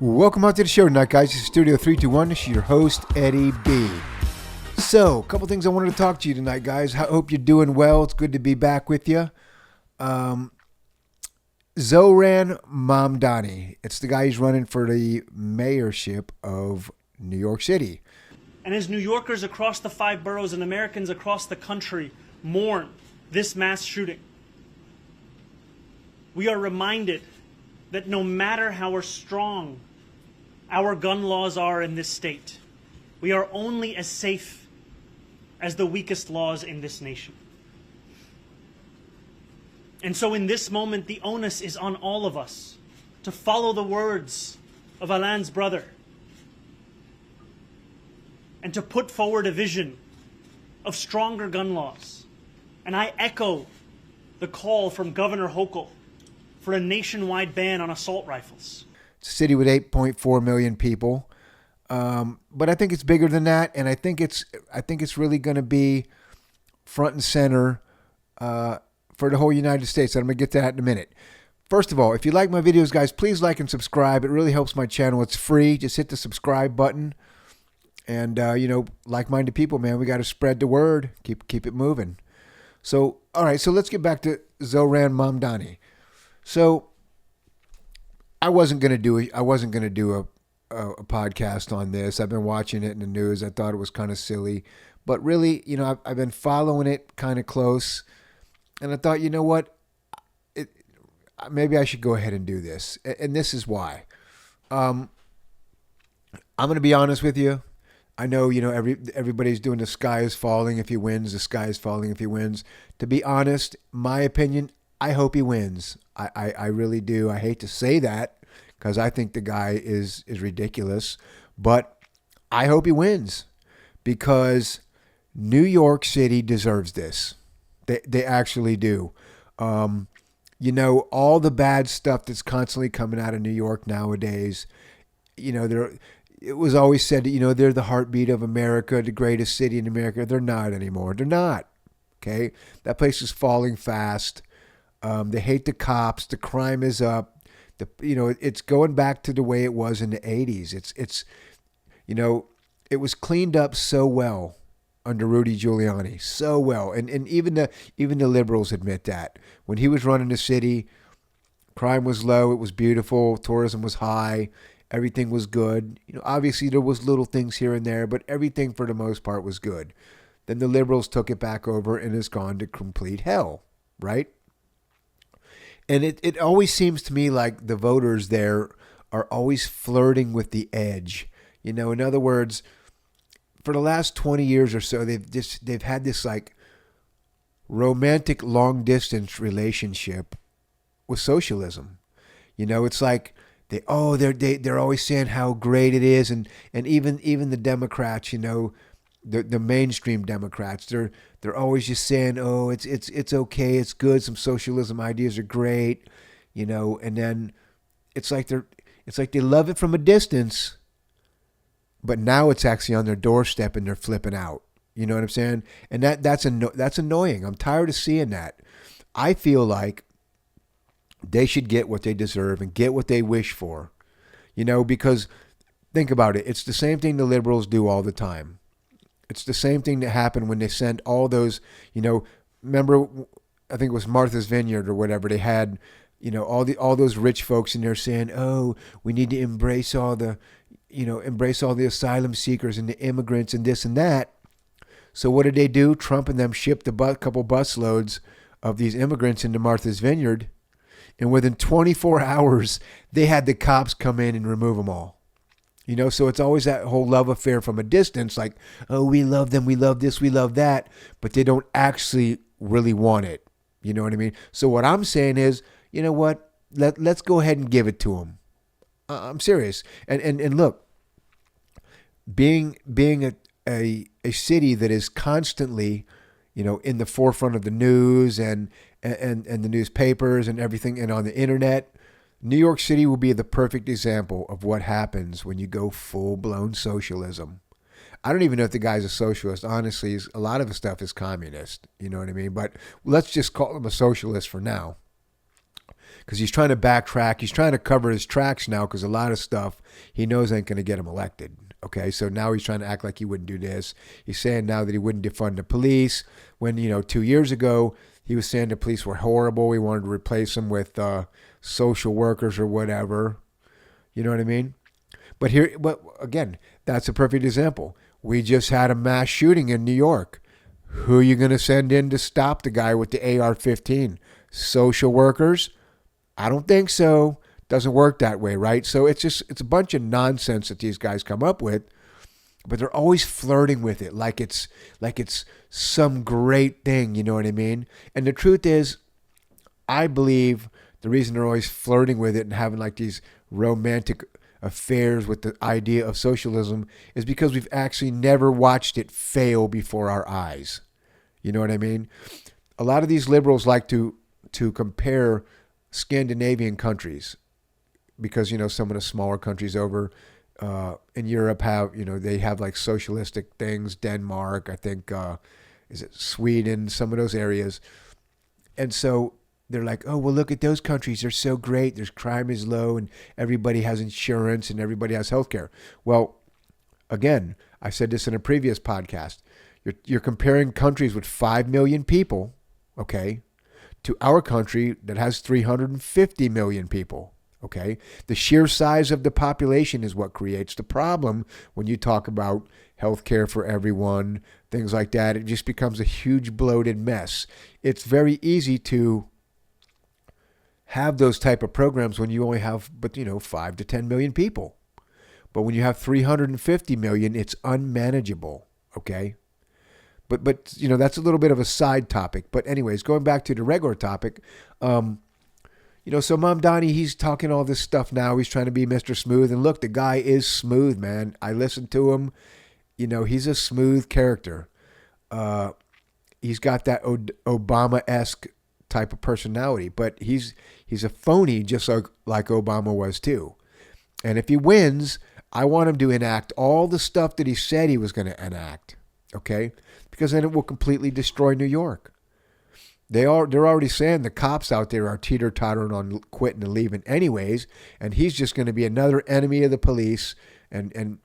Welcome out to the show tonight, guys. This is Studio 321. This is your host, Eddie B. So, a couple things I wanted to talk to you tonight, guys. I hope you're doing well. It's good to be back with you. Zoran Mamdani. It's the guy who's running for the mayorship of New York City. And as New Yorkers across the 5 boroughs and Americans across the country mourn this mass shooting, we are reminded that no matter how strong our gun laws are in this state, we are only as safe as the weakest laws in this nation. And so in this moment, the onus is on all of us to follow the words of Alain's brother and to put forward a vision of stronger gun laws. And I echo the call from Governor Hochul for a nationwide ban on assault rifles. It's a city with 8.4 million people, but I think it's bigger than that, and I think it's really going to be front and center for the whole United States. And I'm going to get to that in a minute. First of all, if you like my videos, guys, please like and subscribe. It really helps my channel. It's free. Just hit the subscribe button, and like-minded people, man, we got to spread the word. Keep it moving. So, all right. So let's get back to Zoran Mamdani. So I wasn't going to do a podcast on this. I've been watching it in the news. I thought it was kind of silly, but really, I've been following it kind of close, and I thought, you know what, maybe I should go ahead and do this, and this is why. I'm going to be honest with you. I know, everybody's doing the sky is falling if he wins. The sky is falling if he wins. To be honest, my opinion, I hope he wins. I really do. I hate to say that because I think the guy is ridiculous, but I hope he wins because New York City deserves this. They actually do. All the bad stuff that's constantly coming out of New York nowadays, it was always said that, they're the heartbeat of America, the greatest city in America. They're not anymore. They're not. Okay. That place is falling fast. They hate the cops. The crime is up. It's going back to the way it was in the 80s. It was cleaned up so well under Rudy Giuliani, so well, and even the liberals admit that when he was running the city, crime was low. It was beautiful. Tourism was high. Everything was good. Obviously there was little things here and there, but everything for the most part was good. Then the liberals took it back over and it's gone to complete hell, right? And it always seems to me like the voters there are always flirting with the edge. In other words, for the last 20 years or so, they've had this like romantic long distance relationship with socialism. It's like they're always saying how great it is, and even the Democrats, the mainstream Democrats, they're always just saying, oh, it's okay, it's good, some socialism ideas are great, and then it's like they love it from a distance, but now it's actually on their doorstep and they're flipping out. You know what I'm saying? And that's annoying. I'm tired of seeing that. I feel like they should get what they deserve and get what they wish for, because think about it. It's the same thing the liberals do all the time. It's the same thing that happened when they sent all those, remember, I think it was Martha's Vineyard or whatever. They had, all those rich folks in there saying, oh, we need to embrace all the asylum seekers and the immigrants and this and that. So what did they do? Trump and them shipped a couple busloads of these immigrants into Martha's Vineyard. And within 24 hours, they had the cops come in and remove them all. So it's always that whole love affair from a distance, like, oh, we love them, we love this, we love that, but they don't actually really want it. You know what I mean? So what I'm saying is, you know what? Let's go ahead and give it to them. I'm serious. And look, being a city that is constantly, in the forefront of the news and the newspapers and everything and on the internet, New York City will be the perfect example of what happens when you go full-blown socialism. I don't even know if the guy's a socialist. Honestly, a lot of the stuff is communist. You know what I mean? But let's just call him a socialist for now. because he's trying to backtrack. He's trying to cover his tracks now because a lot of stuff he knows ain't going to get him elected. Okay, so now he's trying to act like he wouldn't do this. He's saying now that he wouldn't defund the police when, 2 years ago he was saying the police were horrible. He wanted to replace them with social workers or whatever. You know what I mean? But again, that's a perfect example. We just had a mass shooting in New York. Who are you going to send in to stop the guy with the AR-15? Social workers? I don't think so. Doesn't work that way, right? So it's a bunch of nonsense that these guys come up with, but they're always flirting with it like it's some great thing, you know what I mean? And the truth is, I believe the reason they're always flirting with it and having like these romantic affairs with the idea of socialism is because we've actually never watched it fail before our eyes. You know what I mean? A lot of these liberals like to compare Scandinavian countries because, some of the smaller countries over in Europe have, they have like socialistic things. Denmark, I think, is it Sweden, some of those areas. And so they're like, oh, well, look at those countries. They're so great. There's crime is low and everybody has insurance and everybody has health care. Well, again, I said this in a previous podcast. You're comparing countries with 5 million people, okay, to our country that has 350 million people, okay? The sheer size of the population is what creates the problem when you talk about health care for everyone, things like that. It just becomes a huge bloated mess. It's very easy to have those type of programs when you only have, 5 to 10 million people. But when you have 350 million, it's unmanageable, okay? But that's a little bit of a side topic. But anyways, going back to the regular topic, so Mamdani, he's talking all this stuff now. He's trying to be Mr. Smooth. And look, the guy is smooth, man. I listened to him. He's a smooth character. He's got that Obama-esque type of personality. But he's a phony just like Obama was too. And if he wins, I want him to enact all the stuff that he said he was going to enact. Okay? Because then it will completely destroy New York. They're already saying the cops out there are teeter-tottering on quitting and leaving anyways, and he's just going to be another enemy of the police. And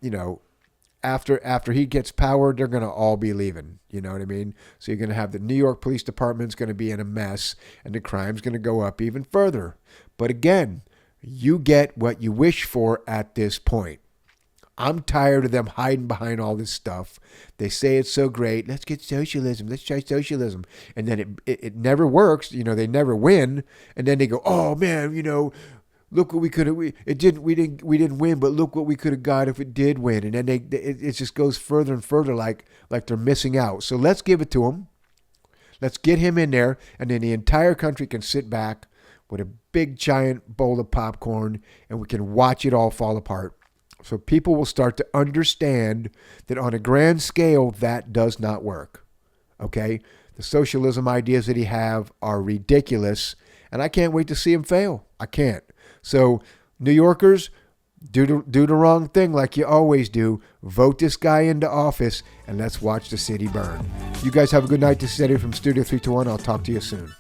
after he gets power, they're going to all be leaving. You know what I mean? So you're going to have the New York Police Department's going to be in a mess, and the crime's going to go up even further. But again, you get what you wish for at this point. I'm tired of them hiding behind all this stuff. They say it's so great. Let's get socialism. Let's try socialism. And then it never works. They never win. And then they go, oh man, look what we could have. We didn't win, but look what we could have got if it did win. And then it just goes further and further like they're missing out. So let's give it to them. Let's get him in there, and then the entire country can sit back with a big giant bowl of popcorn, and we can watch it all fall apart. So people will start to understand that on a grand scale, that does not work. Okay? The socialism ideas that he have are ridiculous, and I can't wait to see him fail. I can't. So New Yorkers, do the wrong thing like you always do. Vote this guy into office, and let's watch the city burn. You guys have a good night. This is Eddie from Studio 321. I'll talk to you soon.